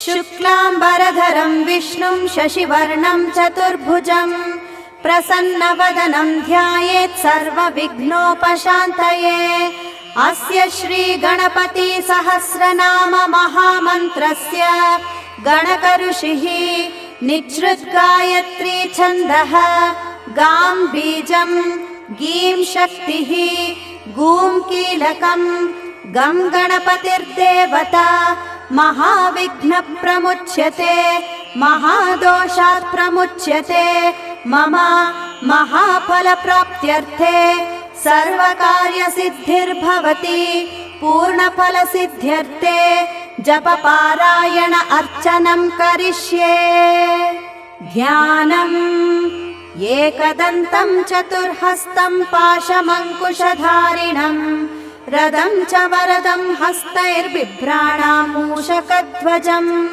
शुक्लाम्बरधरं विष्णुं शशिवर्णं चतुर्भुजं प्रसन्नवदनं ध्यायेत् सर्वविघ्नोपशान्तये। अस्य श्रीगणपति सहस्रनाम महामन्त्रस्य गणकऋषिः निच्छृद्गायत्री छन्दः गां बीजं गीं शक्तिः गूं कीलकं गं गणपतिर्देवता महाविघ्नप्रमुच्यते महादोषात् प्रमुच्यते। मम महाफलप्राप्त्यर्थे सर्वकार्यसिद्धिर्भवति पूर्णफलसिद्ध्यर्थे जपपारायण अर्चनं करिष्ये। ध्यानम् एकदन्तं चतुर्हस्तं पाशमङ्कुशधारिणं रदं च वरदं हस्तैर्बिभ्राणां मूषकध्वजम्।